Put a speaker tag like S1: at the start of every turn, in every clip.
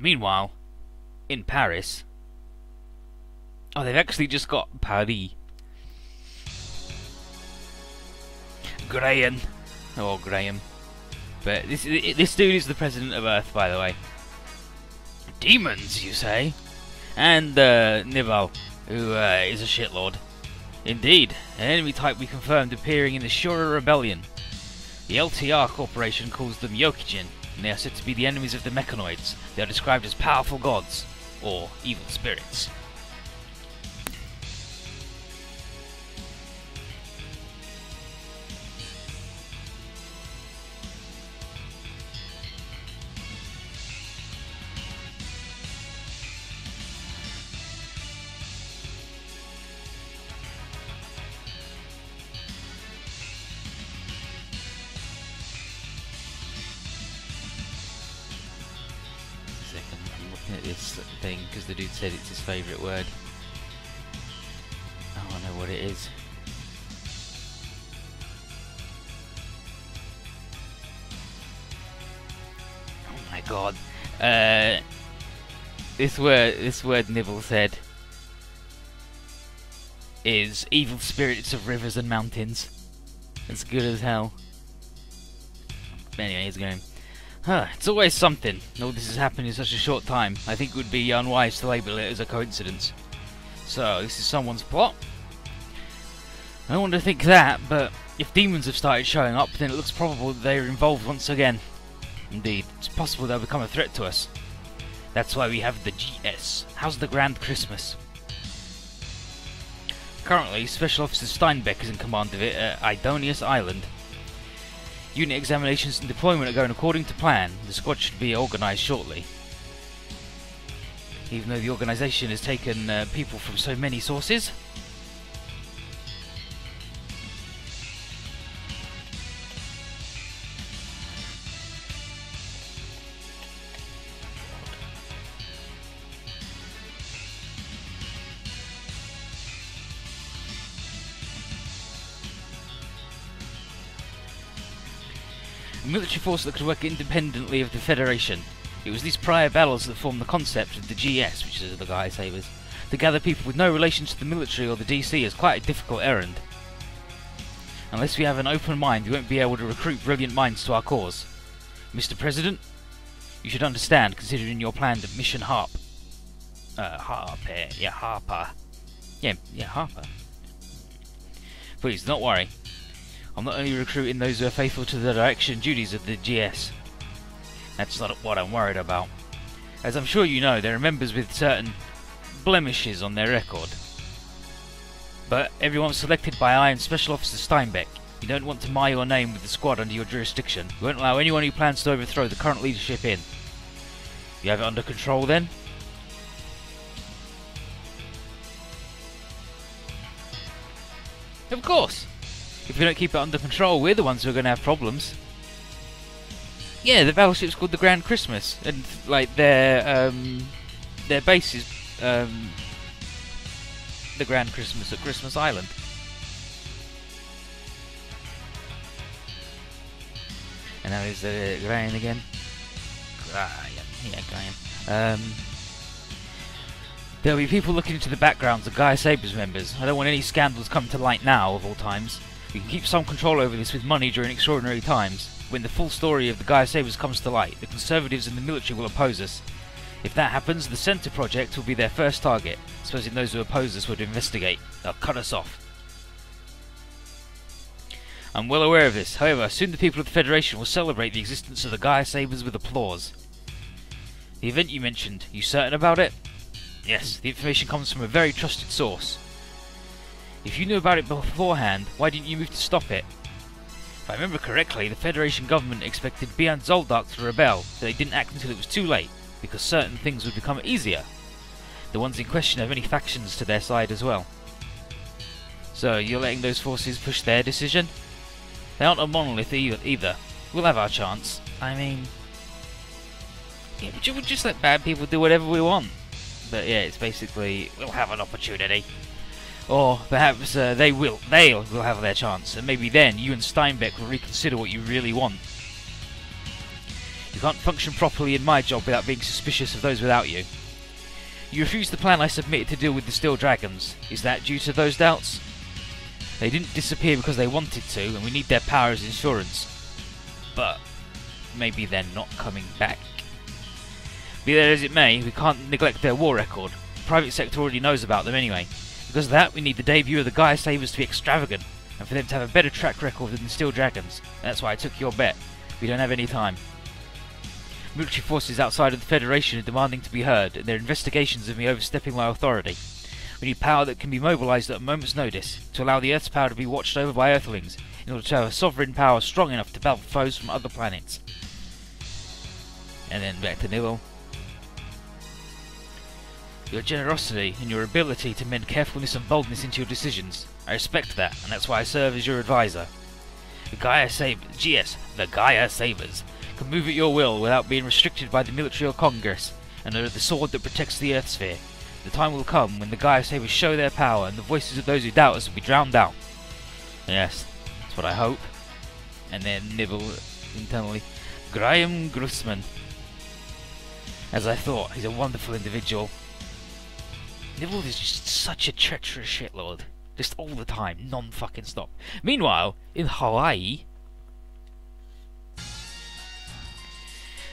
S1: Meanwhile, in Paris... Oh, they've actually just got Paris. Graham. Oh, Graham. But this dude is the president of Earth, by the way. Demons, you say? And Nibal, who is a shitlord. Indeed, an enemy type we confirmed appearing in the Shura Rebellion. The LTR Corporation calls them Yokijin, and they are said to be the enemies of the Mechanoids. They are described as powerful gods, or evil spirits. At this thing because the dude said it's his favourite word. Oh, I know what it is. Oh my god. This word Nibble said is evil spirits of rivers and mountains. It's good as hell. Anyway, he's going. It's always something. All this has happened in such a short time. I think it would be unwise to label it as a coincidence. So, this is someone's plot? I don't want to think that, but if demons have started showing up, then it looks probable that they are involved once again. Indeed, it's possible they'll become a threat to us. That's why we have the GS. How's the Grand Christmas? Currently, Special Officer Steinbeck is in command of it at Idonius Island. Unit examinations and deployment are going according to plan. The squad should be organised shortly. Even though the organisation has taken people from so many sources. A military force that could work independently of the Federation. It was these prior battles that formed the concept of the GS, which is the Gaia Sabers. To gather people with no relation to the military or the DC is quite a difficult errand. Unless we have an open mind, we won't be able to recruit brilliant minds to our cause. Mr. President, you should understand, considering your planned mission Harper. Harper. Yeah, Harper. Please, don't worry. I'm not only recruiting those who are faithful to the direction and duties of the GS. That's not what I'm worried about. As I'm sure you know, there are members with certain blemishes on their record. But everyone's selected by I and Special Officer Steinbeck. You don't want to mar your name with the squad under your jurisdiction. You won't allow anyone who plans to overthrow the current leadership in. You have it under control then? Of course! If we don't keep it under control, we're the ones who are going to have problems. Yeah, the battleship's called the Grand Christmas, and like their base is the Grand Christmas at Christmas Island. And now is the Graham again. Yeah, Graham. There'll be people looking into the backgrounds of Gaia Sabers members. I don't want any scandals come to light now, of all times. We can keep some control over this with money during extraordinary times. When the full story of the Gaia Sabers comes to light, the Conservatives and the military will oppose us. If that happens, the Centre Project will be their first target, supposing those who oppose us would investigate. They'll cut us off. I'm well aware of this. However, soon the people of the Federation will celebrate the existence of the Gaia Sabers with applause. The event you mentioned, you certain about it? Yes, the information comes from a very trusted source. If you knew about it beforehand, why didn't you move to stop it? If I remember correctly, the Federation government expected Beyond Zoldark to rebel, but they didn't act until it was too late, because certain things would become easier. The ones in question have many factions to their side as well. So, you're letting those forces push their decision? They aren't a monolith either. We'll have our chance. I mean... yeah, we'll just let bad people do whatever we want. But yeah, it's basically, we'll have an opportunity. Or perhaps they'll have their chance, and maybe then you and Steinbeck will reconsider what you really want. You can't function properly in my job without being suspicious of those without you. You refused the plan I submitted to deal with the Steel Dragons. Is that due to those doubts? They didn't disappear because they wanted to, and we need their power as insurance. But maybe they're not coming back. Be that as it may, we can't neglect their war record. The private sector already knows about them anyway. Because of that, we need the debut of the Gaia Sabers to be extravagant, and for them to have a better track record than the Steel Dragons. And that's why I took your bet. We don't have any time. Military forces outside of the Federation are demanding to be heard, and their investigations of me overstepping my authority. We need power that can be mobilised at a moment's notice, to allow the Earth's power to be watched over by Earthlings, in order to have a sovereign power strong enough to battle foes from other planets. And then back to Nibble. Your generosity and your ability to mend carefulness and boldness into your decisions. I respect that, and that's why I serve as your advisor. The Gaia Sabers, the Gaia Sabers, can move at your will without being restricted by the military or Congress, and are the sword that protects the Earth sphere. The time will come when the Gaia Sabers show their power, and the voices of those who doubt us will be drowned out. Yes, that's what I hope. And then Nibble internally. Graham Grussman. As I thought, he's a wonderful individual. Nibble is just such a treacherous shitlord. Just all the time, non-fucking stop. Meanwhile, in Hawaii...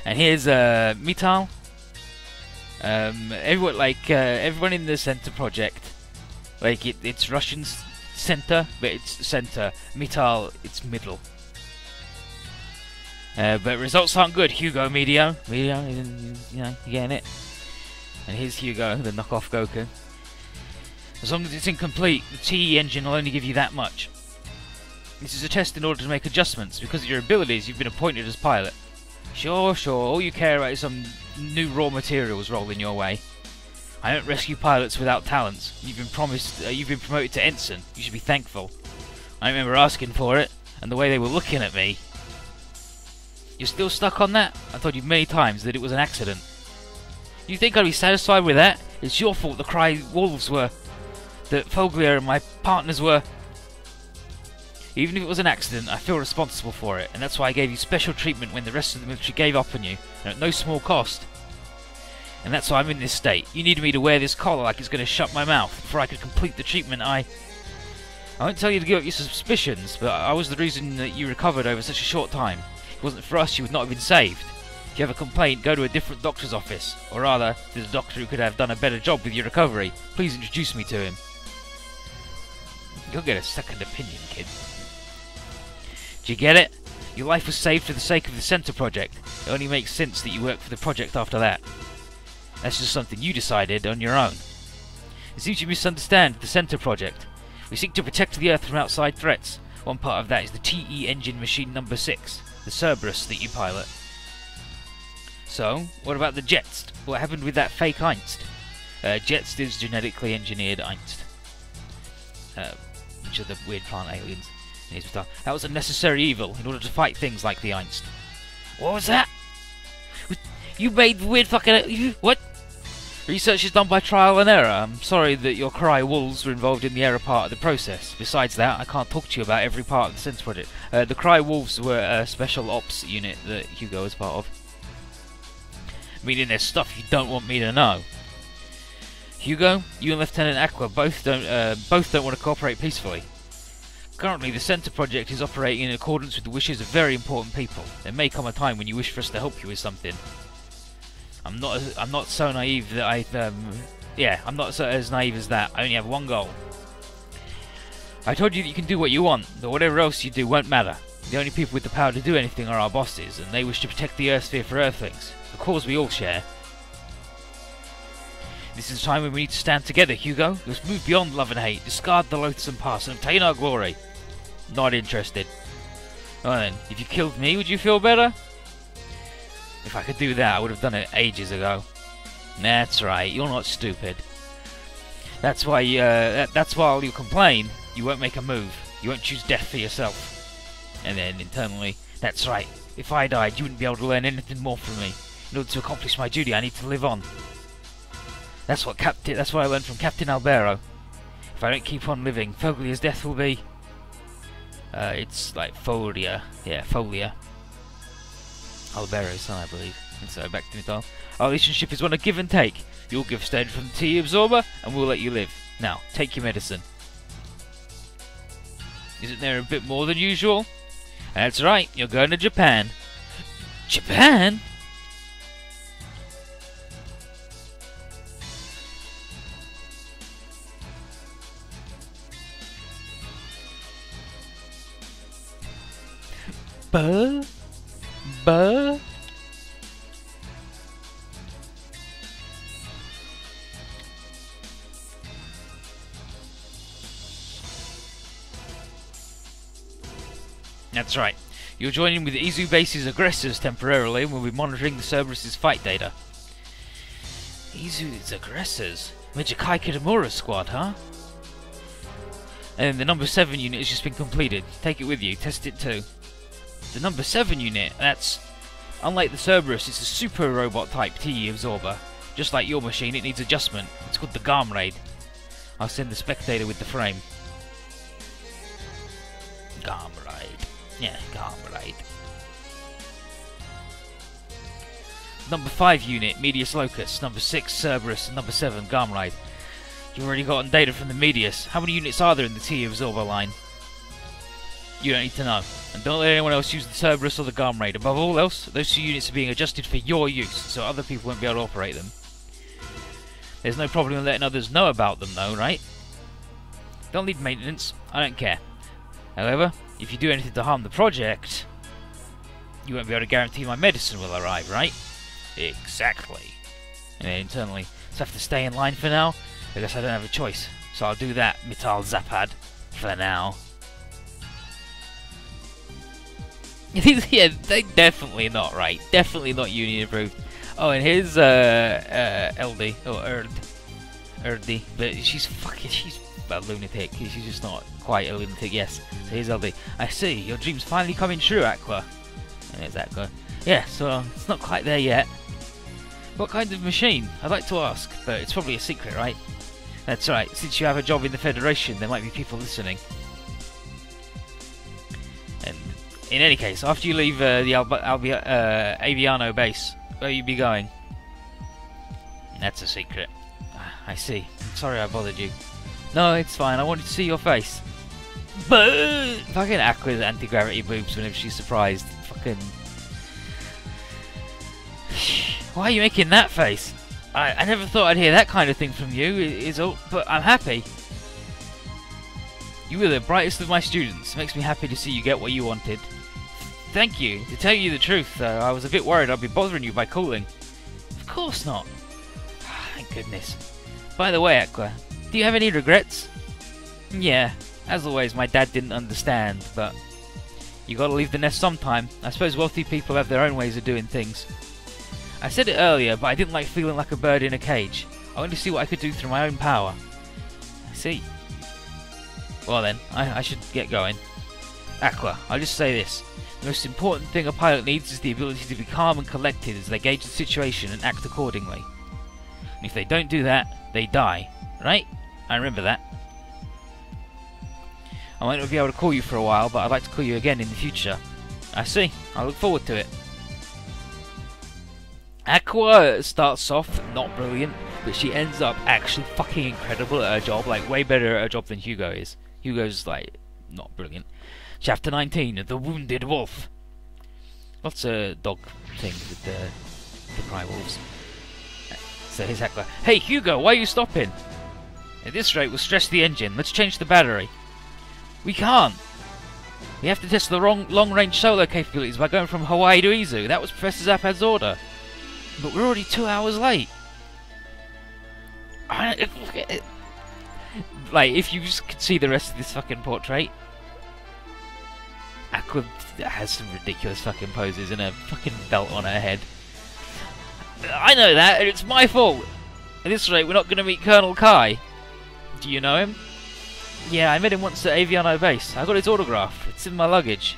S1: And here's Mital. Everyone in the center project, like it's Russian center, but it's center. Mital, it's middle. But results aren't good. Hugo Medio, you know, you getting it? And here's Hugo, the knockoff Goku. As long as it's incomplete, the TE engine will only give you that much. This is a test in order to make adjustments. Because of your abilities, you've been appointed as pilot. Sure, all you care about is some new raw materials rolling your way. I don't rescue pilots without talents. You've been promoted to ensign. You should be thankful. I remember asking for it, and the way they were looking at me. You're still stuck on that? I told you many times that it was an accident. You think I'd be satisfied with that? It's your fault the Cry Wolves were... that Foglia and my partners were... Even if it was an accident, I feel responsible for it, and that's why I gave you special treatment when the rest of the military gave up on you, and at no small cost. And that's why I'm in this state. You needed me to wear this collar like it's going to shut my mouth before I could complete the treatment. I won't tell you to give up your suspicions, but I was the reason that you recovered over such a short time. If it wasn't for us, you would not have been saved. If you have a complaint, go to a different doctor's office, or rather, to the doctor who could have done a better job with your recovery. Please introduce me to him. You'll get a second opinion, kid. Do you get it? Your life was saved for the sake of the Center Project. It only makes sense that you work for the project after that. That's just something you decided on your own. It seems you misunderstand the Center Project. We seek to protect the Earth from outside threats. One part of that is the TE engine machine number 6, the Cerberus that you pilot. So, what about the Jetst? What happened with that fake Einst? Jetst is genetically engineered Einst. Which are the weird plant aliens. That was a necessary evil in order to fight things like the Einst. What was that? You made weird fucking... What? Research is done by trial and error. I'm sorry that your Cry Wolves were involved in the error part of the process. Besides that, I can't talk to you about every part of the Sense Project. The Cry Wolves were a special ops unit that Hugo was part of. Meaning there's stuff you don't want me to know. Hugo, you and Lieutenant Aqua both don't want to cooperate peacefully. Currently, the Center Project is operating in accordance with the wishes of very important people. There may come a time when you wish for us to help you with something. I'm not so naive that I'm not so as naive as that. I only have one goal. I told you that you can do what you want, but whatever else you do won't matter. The only people with the power to do anything are our bosses, and they wish to protect the Earth sphere for Earthlings, a cause we all share. This is a time when we need to stand together, Hugo. Let's move beyond love and hate, discard the loathsome past, and obtain our glory. Not interested. Well then, if you killed me, would you feel better? If I could do that, I would have done it ages ago. That's right, you're not stupid. That's why that's why you complain, you won't make a move. You won't choose death for yourself. And then, internally, that's right. If I died, you wouldn't be able to learn anything more from me. In order to accomplish my duty, I need to live on. That's what I learned from Captain Albero. If I don't keep on living, Foglia's death will be... it's like Folia. Yeah, Folia. Albero's son, I believe. And so back to Mythal. Our relationship is one of give and take. You'll give standard from the TE absorber, and we'll let you live. Now, take your medicine. Isn't there a bit more than usual? That's right, you're going to Japan. Japan? Buh? That's right. You're joining with Izu Base's aggressors temporarily, and we'll be monitoring the Cerberus's fight data. Izu's aggressors? Major Kai Kitamura's squad, huh? And the number 7 unit has just been completed. Take it with you, test it too. The number 7 unit, that's... Unlike the Cerberus, it's a super robot type TE absorber. Just like your machine, it needs adjustment. It's called the Garm Raid. I'll send the spectator with the frame. Garm Raid. Yeah, Garm Raid. Number 5 unit, Medius Locus. Number 6, Cerberus. And number 7, Garm Raid. You've already gotten data from the Medius. How many units are there in the TE absorber line? You don't need to know. And don't let anyone else use the Cerberus or the Garm Raid. Above all else, those 2 units are being adjusted for your use, so other people won't be able to operate them. There's no problem in letting others know about them though, right? Don't need maintenance, I don't care. However, if you do anything to harm the project, you won't be able to guarantee my medicine will arrive, right? Exactly. And then internally, so I have to stay in line for now. I guess I don't have a choice, so I'll do that, Mythal Zapad, for now. Yeah, they definitely not right. Definitely not union approved. Oh, and here's LD or Erdi, but she's a lunatic. She's just not quite a lunatic. Yes. So here's LD. I see. Your dream's finally coming true, Aqua. And there's Aqua. Yeah. So it's not quite there yet. What kind of machine? I'd like to ask, but it's probably a secret, right? That's right. Since you have a job in the Federation, there might be people listening. And in any case, after you leave the Aviano base, where you be going? That's a secret. I see. I'm sorry I bothered you. No, it's fine. I wanted to see your face. But fucking Aqua's anti-gravity boobs whenever she's surprised. Fucking. Why are you making that face? I never thought I'd hear that kind of thing from you. But I'm happy. You were the brightest of my students. Makes me happy to see you get what you wanted. Thank you. To tell you the truth, I was a bit worried I'd be bothering you by calling. Of course not. Thank goodness. By the way, Aqua, do you have any regrets? Yeah, as always, my dad didn't understand, but you gotta leave the nest sometime. I suppose wealthy people have their own ways of doing things. I said it earlier, but I didn't like feeling like a bird in a cage. I wanted to see what I could do through my own power. I see. Well then, I should get going. Aqua, I'll just say this. The most important thing a pilot needs is the ability to be calm and collected as they gauge the situation and act accordingly. And if they don't do that, they die. Right? I remember that. I might not be able to call you for a while, but I'd like to call you again in the future. I see. I look forward to it. Aqua starts off not brilliant, but she ends up actually fucking incredible at her job. Like, way better at her job than Hugo is. Hugo's, like, not brilliant. Chapter 19, The Wounded Wolf. Lots of dog things with the cry wolves. So here's Aqua. Hey Hugo, why are you stopping? At this rate, we'll stress the engine. Let's change the battery. We can't. We have to test the long-range solar capabilities by going from Hawaii to Izu. That was Professor Zapad's order. But we're already 2 hours late. Like, if you just could see the rest of this fucking portrait, Aqua has some ridiculous fucking poses and a fucking belt on her head. I know that, and it's my fault. At this rate, we're not going to meet Colonel Kai. Do you know him? Yeah, I met him once at Aviano base. I got his autograph. It's in my luggage.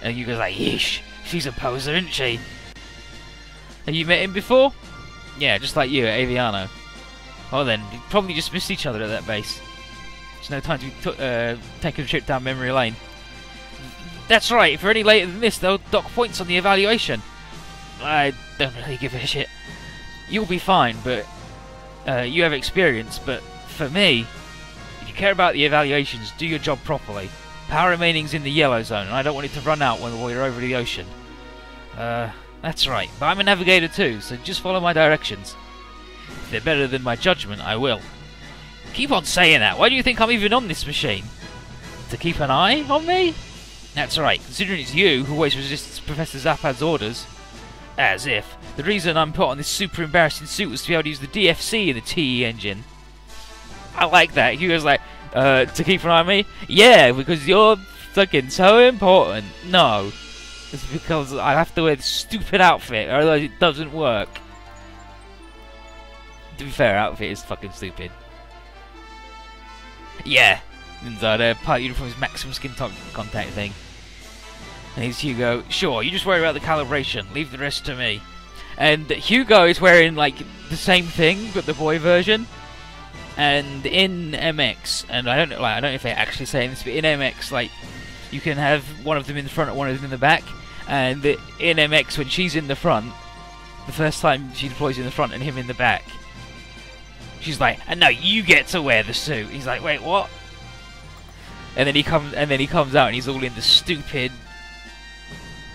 S1: And you goes like, yeesh, she's a poser, isn't she? Have you met him before? Yeah, just like you at Aviano. Well then, you probably just missed each other at that base. There's no time to be taking a trip down memory lane. That's right, if we're any later than this, they'll dock points on the evaluation. I don't really give a shit. You'll be fine, but you have experience, but for me, if you care about the evaluations, do your job properly. Power remaining's in the yellow zone, and I don't want it to run out when we're over the ocean. That's right, but I'm a navigator too, so just follow my directions. If they're better than my judgment, I will. Keep on saying that. Why do you think I'm even on this machine? To keep an eye on me? That's right, considering it's you who always resists Professor Zapad's orders. As if. The reason I'm put on this super embarrassing suit was to be able to use the DFC in the TE engine. I like that. Hugo's like, to keep an eye on me? Yeah, because you're fucking so important. No. It's because I have to wear this stupid outfit, otherwise it doesn't work. To be fair, outfit is fucking stupid. Yeah. Inside a part uniform's maximum skin contact thing. And here's Hugo. Sure, you just worry about the calibration. Leave the rest to me. And Hugo is wearing like the same thing, but the boy version. And in MX, and I don't know if they're actually saying this, but in MX, like you can have one of them in the front and one of them in the back. And in MX, when she's in the front, the first time she deploys in the front and him in the back, she's like, "And now you get to wear the suit." He's like, "Wait, what?" And then he comes out and he's all in the stupid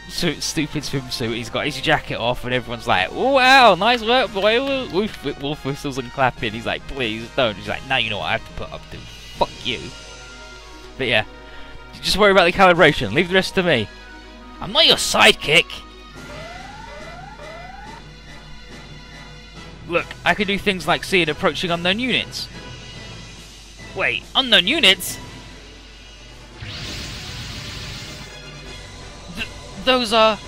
S1: swimsuit. He's got his jacket off and everyone's like, "Oh, wow, nice work, boy." Wolf whistles and clapping. He's like, "Please don't." He's like, "Now you know what I have to put up to. Fuck you." But yeah, just worry about the calibration. Leave the rest to me. I'm not your sidekick. Look, I can do things like see and approaching unknown units. Wait, unknown units? Those are...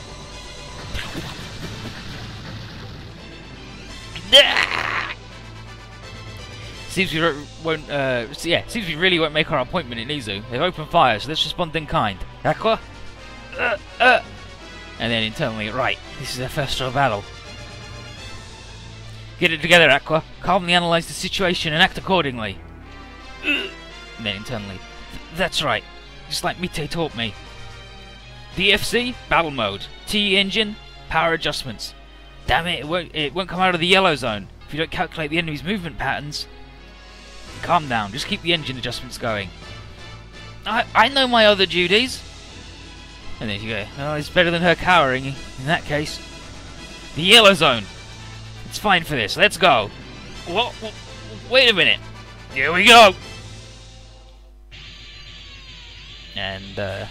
S1: Seems we really won't make our appointment in Izu. They've opened fire, so let's respond in kind. Aqua? And then internally, right, this is our first real battle. Get it together, Aqua. Calmly analyze the situation and act accordingly. And then internally, that's right, just like Mite taught me. DFC, battle mode. TE engine, power adjustments. Damn it, it won't come out of the yellow zone if you don't calculate the enemy's movement patterns. Calm down, just keep the engine adjustments going. I know my other duties. And then you go, "Oh, it's better than her cowering in that case." The yellow zone. It's fine for this. Let's go. What? Wait a minute. Here we go. And this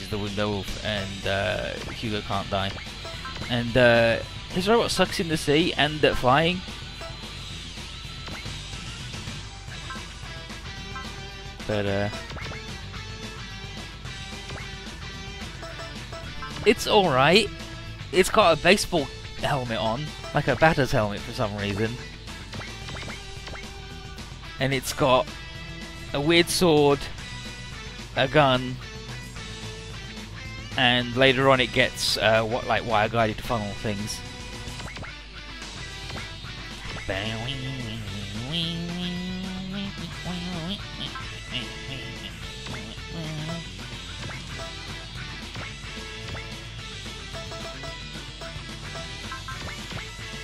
S1: is the Window Wolf, and Hugo can't die. And his robot sucks in the sea and at flying. But it's alright. It's got a baseball helmet on, like a batter's helmet for some reason. And it's got a weird sword, a gun, and later on it gets like wire guided funnel things.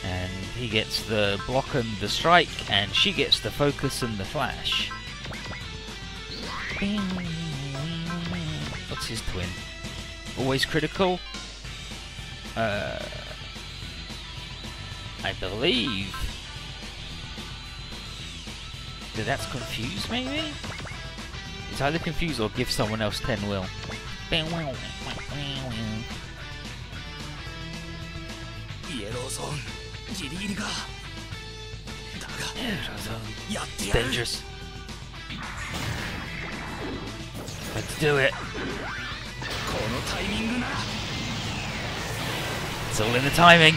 S1: And he gets the block and the strike, and she gets the focus and the flash. What's his twin? Always critical? I believe. That's confused, maybe? It's either confused or give someone else 10 will. It's dangerous. Let's do it. It's all in the timing.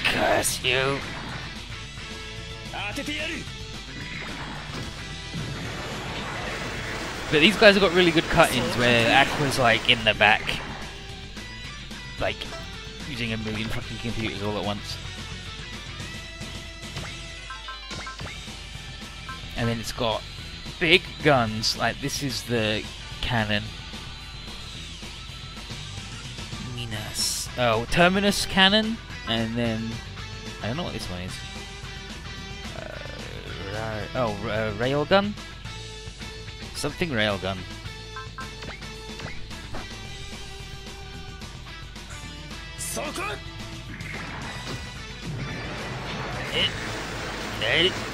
S1: Curse you. But these guys have got really good cut-ins where Aqua's like in the back, like using a million fucking computers all at once. and then it's got big guns. Like this is the cannon. Minas. Oh, Terminus cannon, and then I don't know what this one is. Railgun? Something railgun.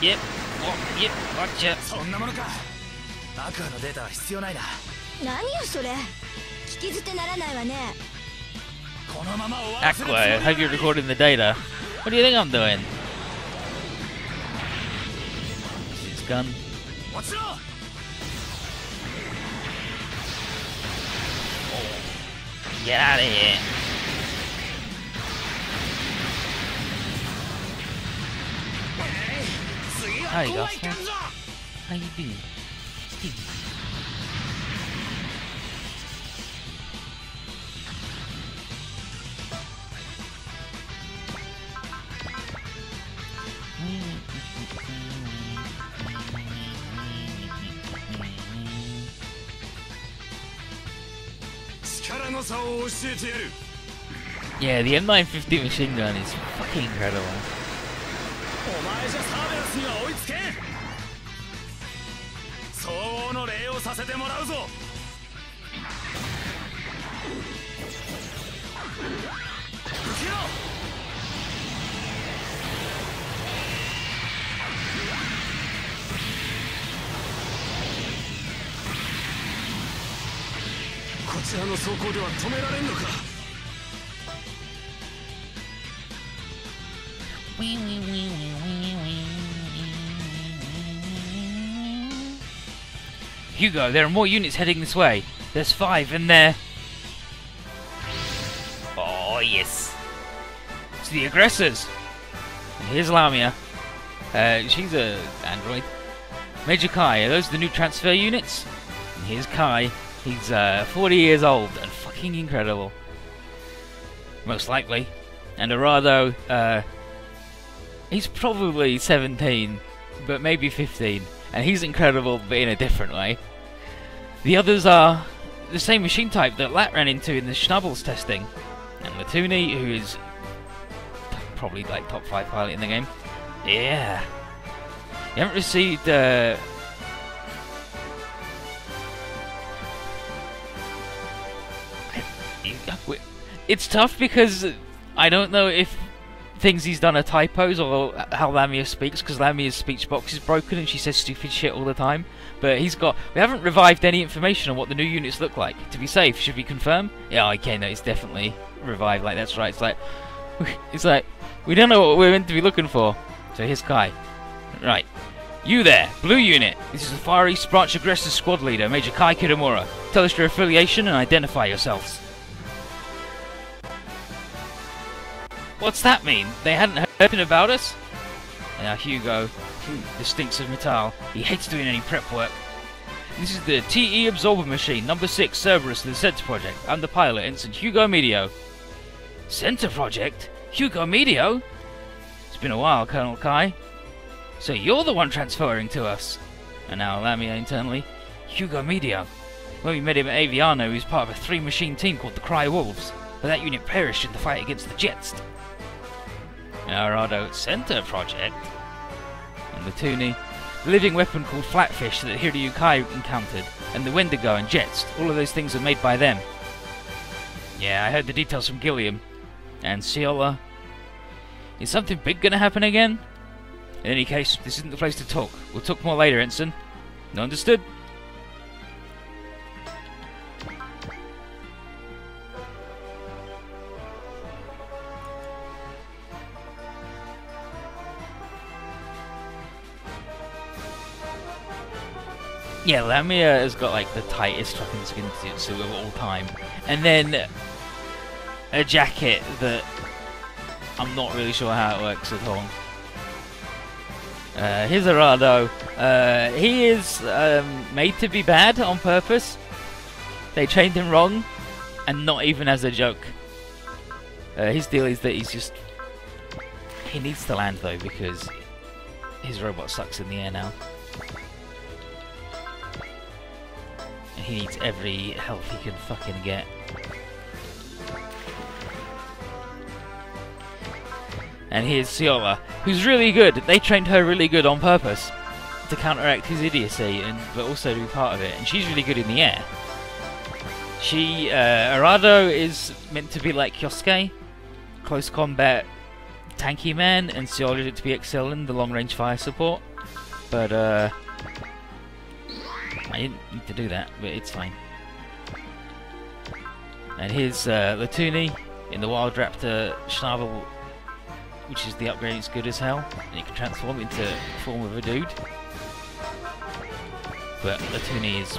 S1: Yep. Oh, yep. Gotcha.
S2: そんなものか。アクアのデータは必要ないな。
S3: 何よそれ。聞き捨てならないわね。
S2: このまま終わらせるつもり
S1: Aqua,
S2: はない。
S1: have you recorded the data? What do you think I'm doing? This is gun.
S2: 落ちろ。
S1: Get out of here. Hi, Gospel. How you doing? Yeah, the M950 machine gun is fucking incredible.
S2: お前じゃサーベラスには追いつけん。相応の礼をさせてもらうぞ。受けろ。こちらの走行では止められんのか。
S1: Hugo, there are more units heading this way. There's 5 in there. Oh, yes. It's the aggressors. And here's Lamia. She's a android. Major Kai, are those the new transfer units? And here's Kai. He's 40 years old and fucking incredible. Most likely. And Arado, he's probably 17, but maybe 15. And he's incredible, but in a different way. The others are the same machine type that Lat ran into in the Schnabels testing. And Latuni, who is probably like top 5 pilot in the game. Yeah. You haven't received it's tough because I don't know if things he's done are typos or how Lamia speaks, because Lamia's speech box is broken and she says stupid shit all the time. But we haven't revived any information on what the new units look like. To be safe, should we confirm? Yeah, okay, no, it's definitely revived. Like, that's right. It's like we don't know what we're meant to be looking for. So here's Kai. Right, you there, blue unit. This is the Far East Branch Aggressor Squad Leader, Major Kai Kitamura. Tell us your affiliation and identify yourselves. What's that mean? They hadn't heard anything about us? Now Hugo, this stinks of Metal. He hates doing any prep work. This is the TE Absorber Machine, number 6, Cerberus of the Center Project. I'm the pilot, Ensign Hugo Medio. Center Project? Hugo Medio? It's been a while, Colonel Kai. So you're the one transferring to us? And now Lamia internally. Hugo Medio. When we met him at Aviano, he was part of a 3-machine team called the Cry Wolves. But that unit perished in the fight against the Jets. Arado, Center Project. And the Tuni, the living weapon called Flatfish that Hiryu Kai encountered, and the Wendigo and Jets. All of those things are made by them. Yeah, I heard the details from Gilliam. And Ciola. Is something big gonna happen again? In any case, this isn't the place to talk. We'll talk more later, Ensign. Understood? Yeah, Lamia has got like the tightest fucking skin suit of all time. And then a jacket that I'm not really sure how it works at all. Here's Arado. He is made to be bad on purpose. They trained him wrong, and not even as a joke. His deal is that he needs to land though, because his robot sucks in the air now. he needs every help he can fucking get. And here's Ciola, who's really good. They trained her really good on purpose to counteract his idiocy, but also to be part of it. And she's really good in the air. Arado is meant to be like Kyosuke, close combat, tanky man, and Ciola to be Excellent, the long-range fire support. But I didn't need to do that, but it's fine. And here's Latuni in the Wild Raptor Schnabel, which is the upgrade. It's good as hell, and it can transform into the form of a dude. But Latuni is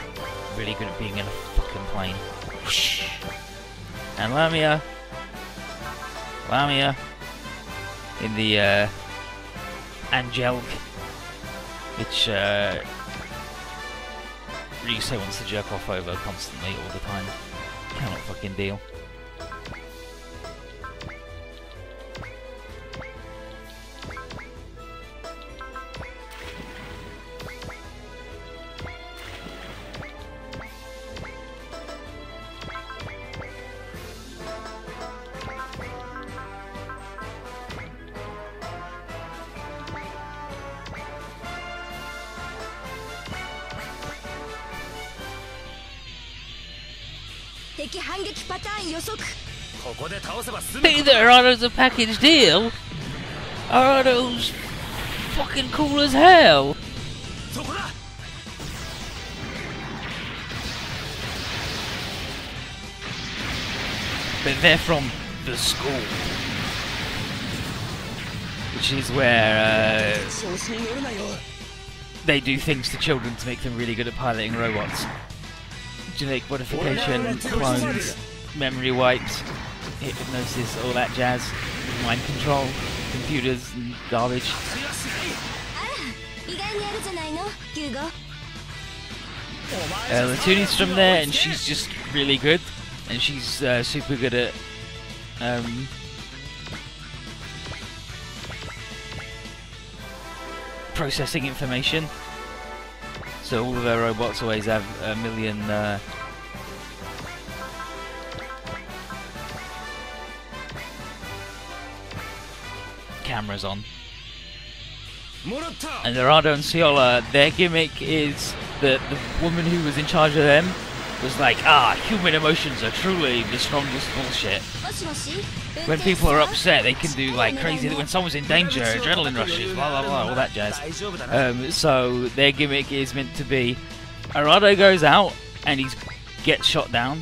S1: really good at being in a fucking plane. And Lamia in the Angelic, which Ryusei wants to jerk off over constantly all the time. Cannot fucking deal. Hey there, Arado's a package deal. Arado's fucking cool as hell. But they're from the school, which is where they do things to children to make them really good at piloting robots. Genetic modification, clones, memory wipes, hypnosis, all that jazz, mind control, computers and garbage. Latuni's from there, and she's just really good, and she's super good at processing information. So all of their robots always have a million cameras on. And Arado and Ciola, their gimmick is that the woman who was in charge of them was like, human emotions are truly the strongest bullshit. When people are upset, they can do like crazy, when someone's in danger, adrenaline rushes, blah blah blah, all that jazz. So their gimmick is meant to be, Arado goes out and he gets shot down.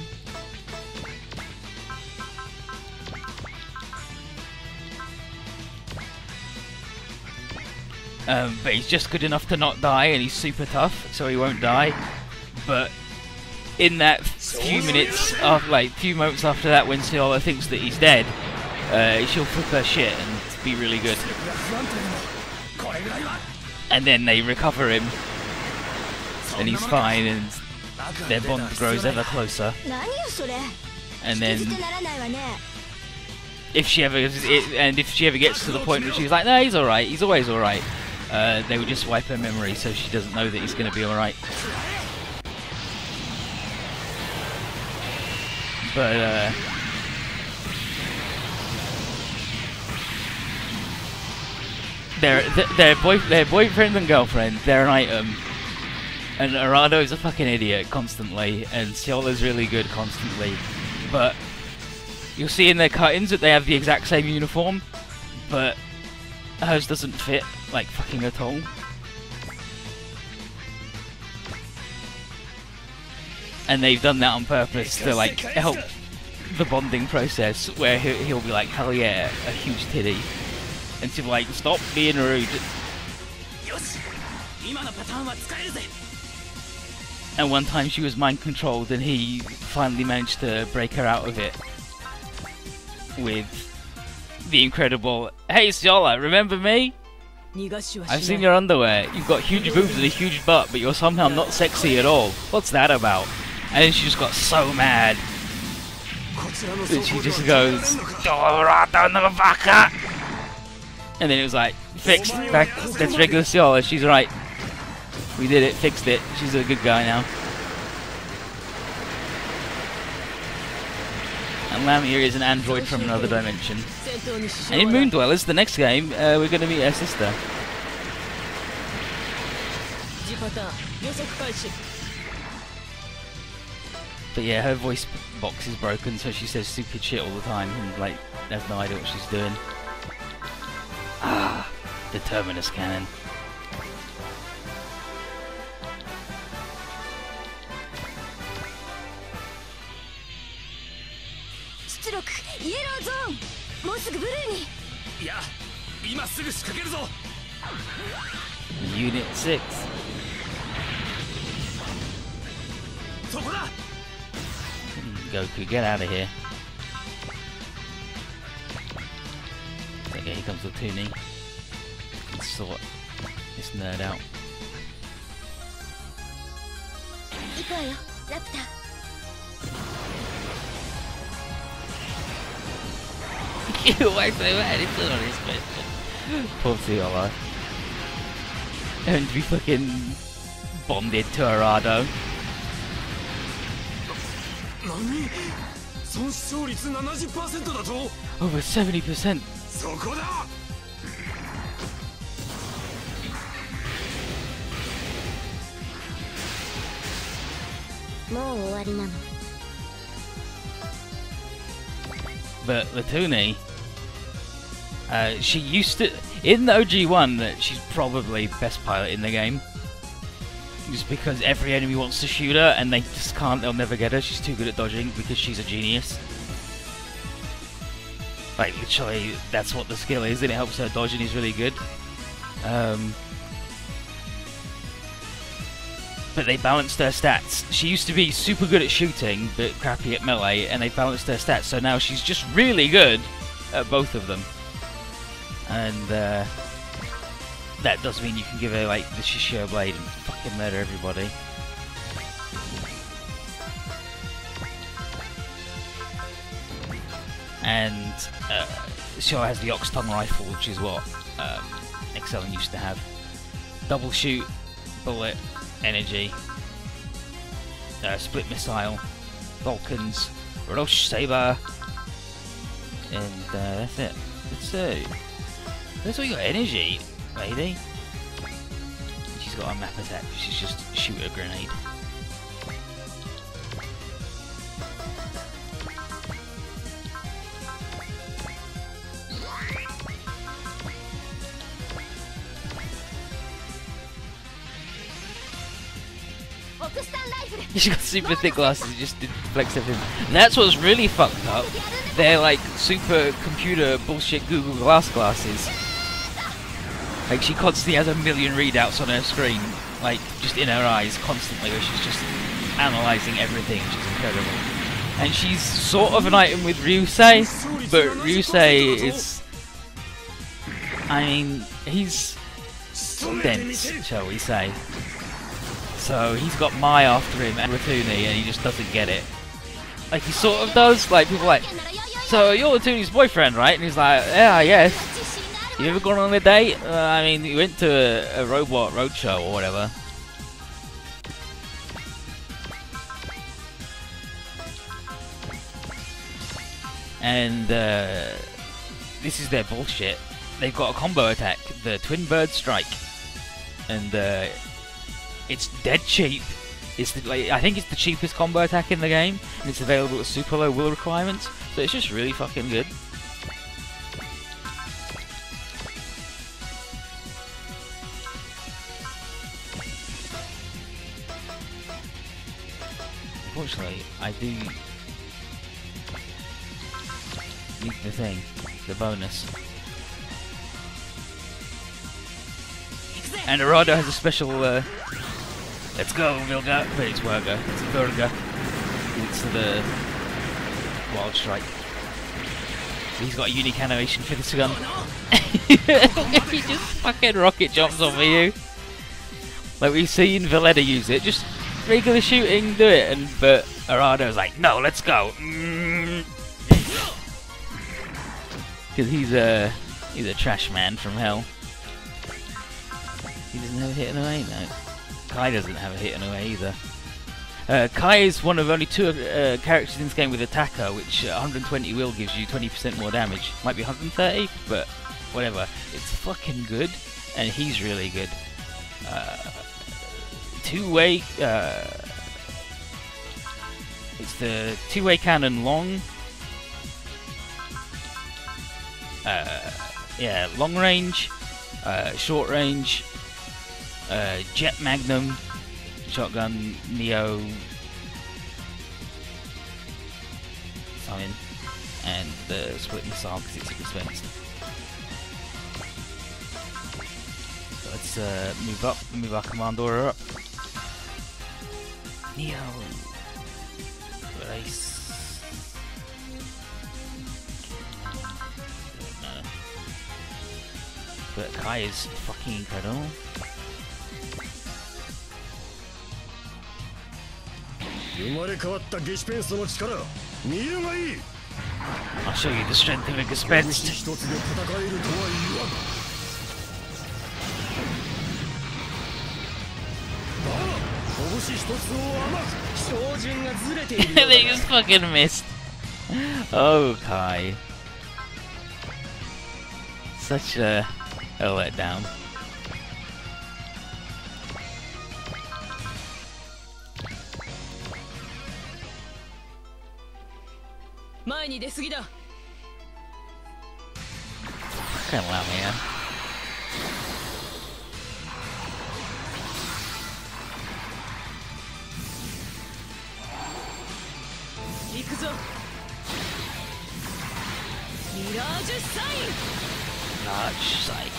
S1: But he's just good enough to not die, and he's super tough, so he won't die. But in that few minutes, few moments after that, when Ciola thinks that he's dead, she'll flip her shit and be really good. And then they recover him, and he's fine, and their bond grows ever closer. And then, if she ever gets to the point where she's like, no, he's alright, he's always alright, they would just wipe her memory so she doesn't know that he's going to be alright. But their boyfriend and girlfriend, they're an item, and Arado is a fucking idiot constantly, and Ciola's really good constantly. But you'll see in their cut-ins that they have the exact same uniform, but hers doesn't fit like fucking at all. And they've done that on purpose to like help the bonding process, where he'll be like, hell yeah, a huge titty, and she'll be like, stop being rude. And one time she was mind controlled, and he finally managed to break her out of it with the incredible, hey Ciola, remember me? I've seen your underwear. You've got huge boobs and a huge butt, but you're somehow not sexy at all. What's that about? And then she just got so mad. And she just goes, and then it was like, fixed. Back, that's regular Ciola. She's right. We did it. Fixed it. She's a good guy now. And Lamia is an android from another dimension.
S3: 戦闘に支
S1: And in
S3: 障はない
S1: Moon Dwellers, the next game, we're going to meet her sister.
S3: 次パターン予測開始
S1: But yeah, her voice box is broken, so she says stupid shit all the time and like has no idea what she's doing. Ah, the Terminus cannon.
S3: 出力イエローゾーンもうすぐブルーに
S2: いや今すぐ仕掛けるぞ
S1: Unit 6.
S2: そこだ
S1: Goku, get out of here. Okay, here comes the Toonie. Let's sort this nerd out.
S3: 行くわよラプター
S1: Get away from him, man. It's not on his question. Poor Fiala. And to be fucking bonded to Arado.
S2: 何損失勝率 70% だと
S1: Over 70%.
S2: そこだ
S3: もう終わりなの
S1: But Latuni, she used to, in the OG1, that she's probably best pilot in the game. Just because every enemy wants to shoot her and they just can't, they'll never get her. She's too good at dodging because she's a genius. Like, literally, that's what the skill is, and it helps her dodge and is really good. But they balanced her stats. She used to be super good at shooting, but crappy at melee, and they balanced her stats, so now she's just really good at both of them. And that does mean you can give her like the Shishio blade and fucking murder everybody. And Shaw has the Ox Tongue rifle, which is what Excellent used to have. Double shoot, bullet, energy, split missile, Vulcans, Roche Saber, and that's it. That's all you got, energy, lady. She's got a map attack, she's just shoot a grenade. She's got super thick glasses, it just deflects everything. And that's what's really fucked up. They're like super computer bullshit Google Glass glasses. Like she constantly has a million readouts on her screen, like just in her eyes constantly, where she's just analysing everything, which is incredible. And she's sort of an item with Ryusei, but Ryusei is... I mean, he's dense, shall we say. So he's got Mai after him and Ratuni, and he just doesn't get it. Like he sort of does. Like people are like, so you're Ratuni's boyfriend, right? And he's like, yeah, yes. You ever gone on a date? I mean, you went to a robot roadshow or whatever. And this is their bullshit. They've got a combo attack, the Twin Bird Strike, and it's dead cheap. It's like, I think it's the cheapest combo attack in the game, and it's available at super low will requirements, so it's just really fucking good. Unfortunately, I do need the thing, the bonus. And Arado has a special, let's go, Vilga, but it's Wurga, it's Virga, it's the Wild Strike. He's got a unique animation for this gun. He just fucking rocket jumps over you. Like we've seen Valletta use it, just regular shooting, do it, but Arado's like, no, let's go. Because he's a trash man from hell. He doesn't have a hit in away, no. Kai doesn't have a hit in away either. Kai is one of only 2 characters in this game with Attacker, which 120 will gives you 20% more damage. Might be 130, but whatever. It's fucking good, and he's really good. Two-way. It's the two-way cannon long. Yeah, long range, short range, jet magnum, shotgun, neo, something, and the split missile because it's expensive. So let's move our commander up. Neo, race. But Kai is fucking incredible. I'll show you the strength of a Gespenst. They just fucking missed. Oh, Kai. Such a letdown. Fucking Lamia. Large sight.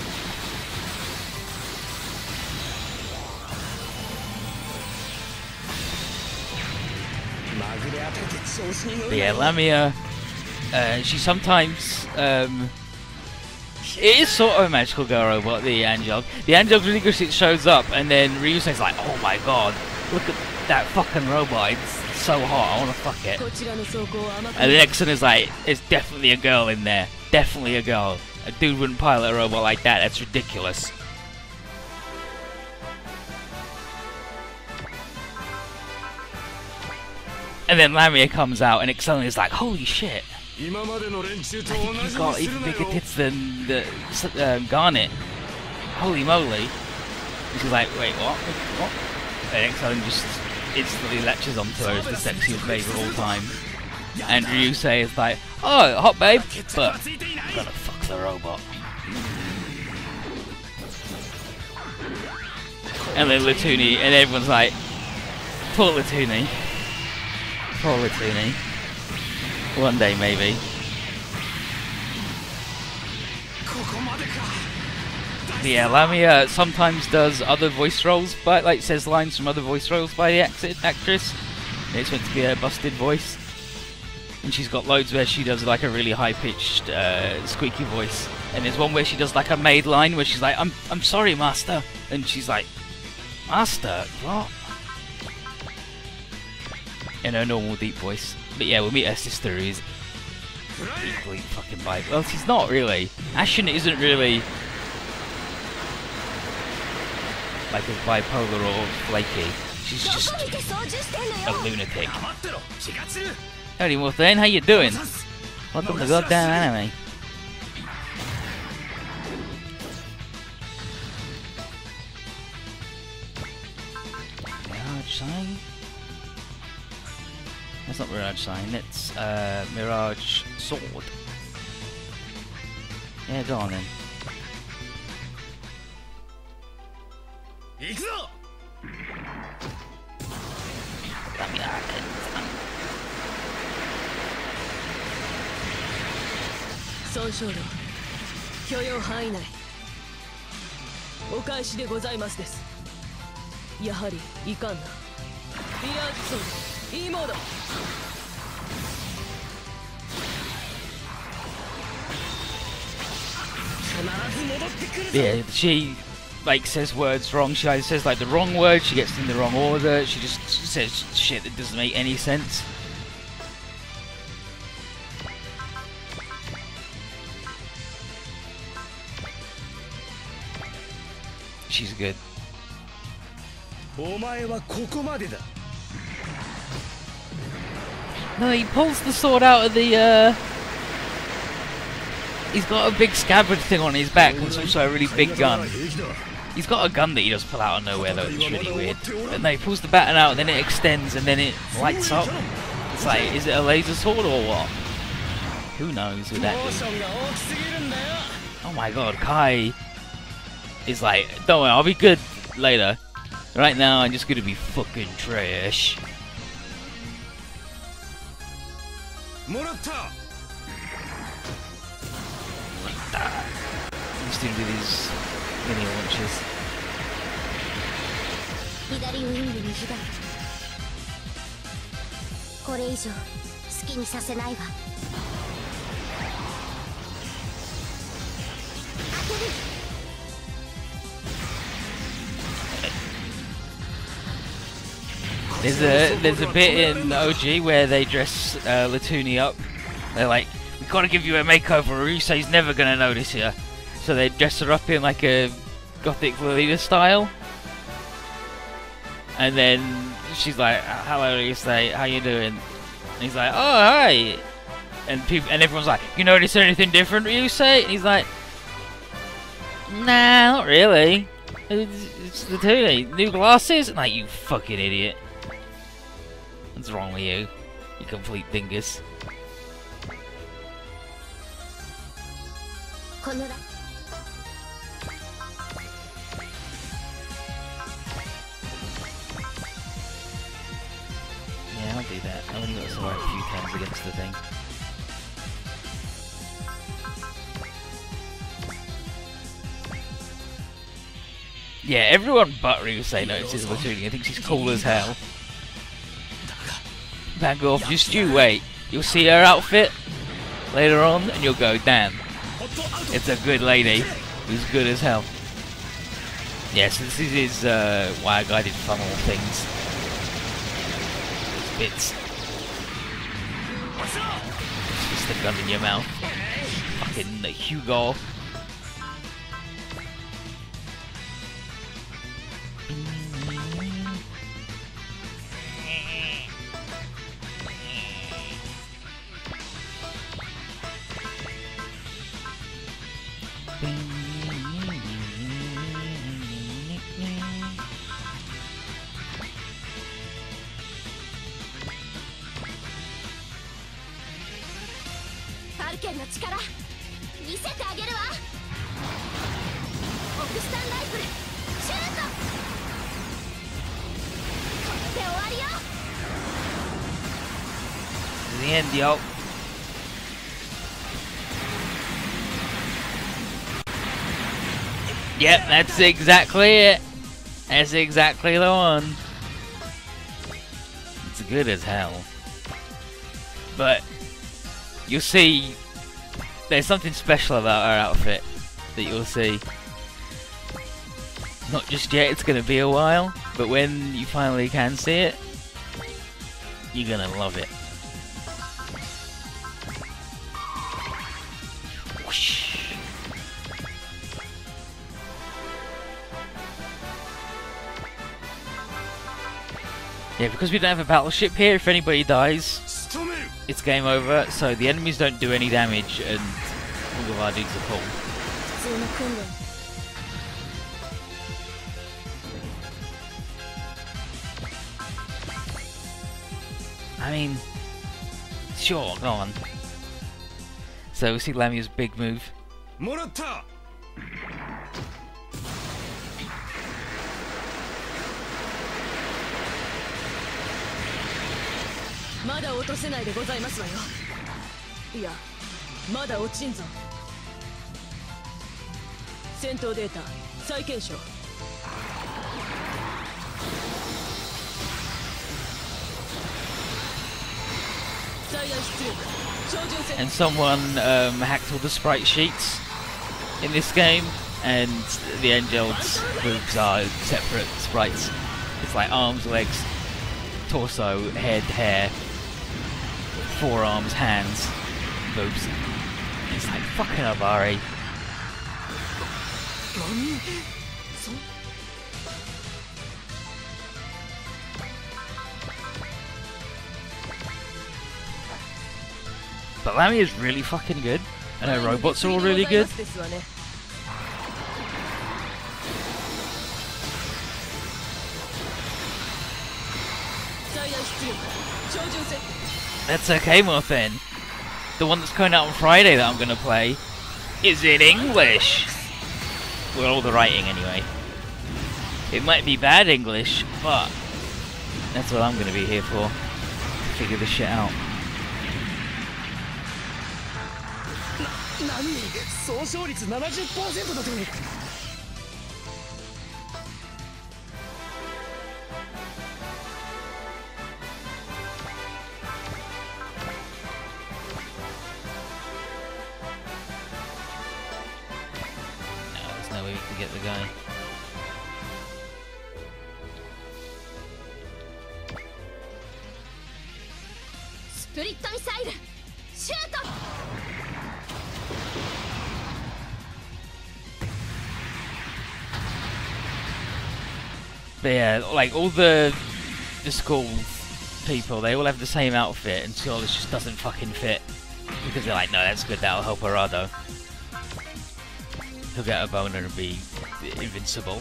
S1: But yeah, Lamia, she sometimes, it is sort of a magical girl robot, the Angelog. The Angelog really good, it shows up, and then Ryusei's like, oh my god, look at that fucking robot, it's so hot, I wanna fuck it. And the next one is like, it's definitely a girl in there, definitely a girl. A dude wouldn't pilot a robot like that, that's ridiculous. And then Lamia comes out and Excellion is like, holy shit. I think you've got even bigger tits than the Garnet. Holy moly. And she's like, wait, what? What? And Excellion just instantly latches onto her as the sexiest babe of all time. And Ryusei is like, oh, hot babe, but I'm gonna fuck the robot. And then Latuni, and everyone's like, poor Latuni. Poor Latuni. One day, maybe. But yeah, Lamia sometimes does other voice roles, but like says lines from other voice roles by the actress. It's meant to be a busted voice. And she's got loads where she does like a really high-pitched, squeaky voice. And there's one where she does like a maid line where she's like, I'm sorry, master. And she's like, master? What? In her normal deep voice. But yeah, we'll meet her sister who is equally fucking bipolar. Well, she's not really. Ashen isn't really like as bipolar or flaky. She's just a lunatic. Howdy, Morthane, how you doing? Welcome to goddamn anime. Mirage Sign? That's not Mirage Sign, it's Mirage Sword. Yeah, go on then. Let me out.
S4: 損傷度許容範囲内お返しでございますですやはりいかんなリラージソード E モード
S1: Yeah, she like says words wrong. She either says like the wrong word, she gets them in the wrong order, she just says shit that doesn't make any sense. She's good. No, he pulls the sword out of the, he's got a big scabbard thing on his back, and it's also a really big gun. He's got a gun that he just pull out of nowhere, though. It's really weird. But no, he pulls the baton out, and then it extends, and then it lights up. It's like, is it a laser sword or what? Who knows with that dude? Oh my god, Kai is like, don't worry, I'll be good later. Right now, I'm just gonna be fucking trash. He's doing with his mini launches.
S3: 左ウィングに左。これ以上好きにさせないわ。当てる。
S1: There's a bit in OG where they dress Latuni up. They're like, we've got to give you a makeover, or Ryusei's never gonna notice you. So they dress her up in like a gothic Lolita style. And then she's like, hello Ryusei, how you doing? And he's like, oh hi. And everyone's like, you notice anything different, Ryusei? And he's like, nah, not really. It's Latuni. New glasses? Like, you fucking idiot. What's wrong with you? You complete dingus. Yeah, I'll do that. I only got to survive a few times against the thing. Yeah, everyone but Ryusei notices Latuni. I think she's cool as hell. Back off, just you wait. You'll see her outfit later on and you'll go, damn, it's a good lady who's good as hell. Yes, this is wire-guided funnel things. Those bits. Just the gun in your mouth. Fucking Hugo. The end, yo. Yep, that's exactly it. That's exactly the one. It's good as hell. But you'll see there's something special about her outfit that you'll see. Not just yet, it's gonna be a while, but when you finally can see it, you're gonna love it. Whoosh. Yeah, because we don't have a battleship here, if anybody dies, it's game over, so the enemies don't do any damage and all of our dudes are cool. I mean, sure, go on. So we see Lamia's big move.
S4: まだ落とせないでございますわよ。いや、まだ落ちんぞ。戦闘データ再検証。最大出力、照準戦。
S1: And someone hacked all the sprite sheets in this game, and the Angel's moves are separate sprites. It's like arms, legs, torso, head, hair. Forearms, hands, boobs. It's like fucking Abari. But Lamy is really fucking good, and her robots are all really good. That's okay, Morphin. The one that's coming out on Friday that I'm gonna play is in English. Well, all the writing anyway. It might be bad English, but that's what I'm gonna be here for. To figure this shit out.
S2: 何総勝率 70% だと。
S1: There's no way we can get the guy.
S3: Split missile! Shoot!
S1: But yeah, like all the school people, they all have the same outfit, and Cialis just doesn't fucking fit. Because they're like, no, that's good, that'll help Arado. He'll get a boner and be invincible.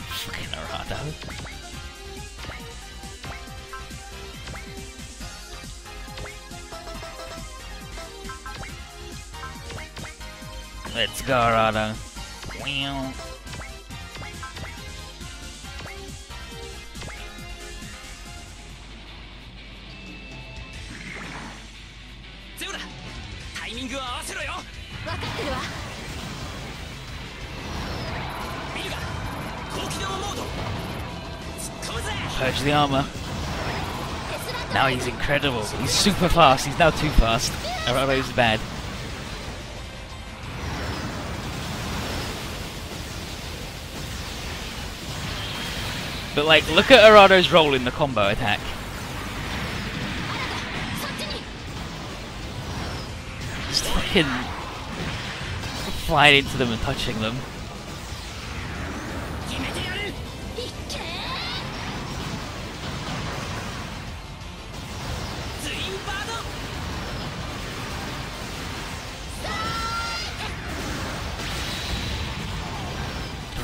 S1: Fucking Arado. Let's go, Arado. Wow. Purge the armor. Now he's incredible. He's super fast. He's now too fast. Arado's bad. But like, look at Arado's role in the combo attack. Just fucking flying into them and touching them.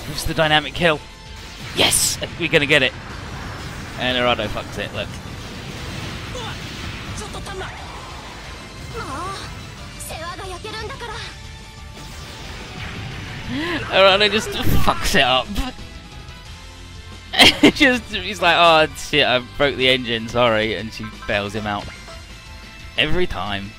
S1: Who's the dynamic kill? Yes! We're gonna get it. And Arado fucks it, look. Arado just fucks it up. He's like, oh shit, I broke the engine, sorry, and she bails him out. Every time.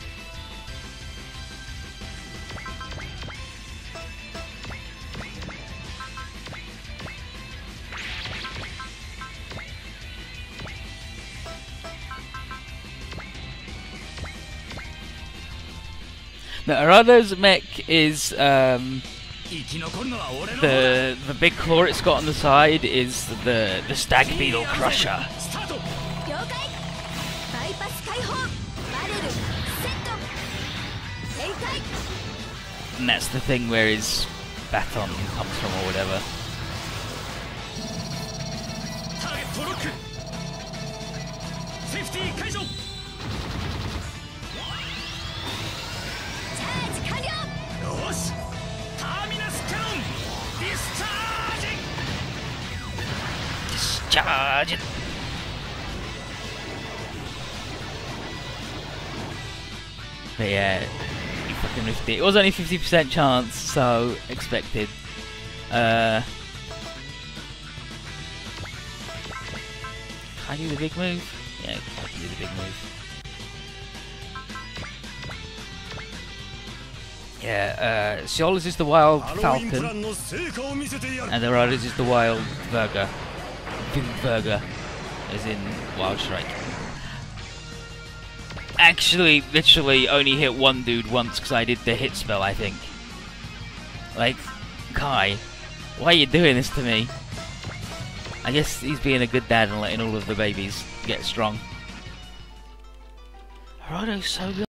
S1: Now, Arado's mech is the big claw it's got on the side is the Stag Beetle Crusher. And that's the thing where his baton comes from or whatever. Discharge it! But yeah, he fucking missed it. It was only 50% chance, so expected. Can I do the big move? Yeah, I can do the big move. Yeah, Cialis is the Wild Falcon, and Arado's is the Wild Virga. Virga, as in Wild Strike. Actually, literally only hit one dude once because I did the hit spell, I think. Like, Kai, why are you doing this to me? I guess he's being a good dad and letting all of the babies get strong. Arado's so good.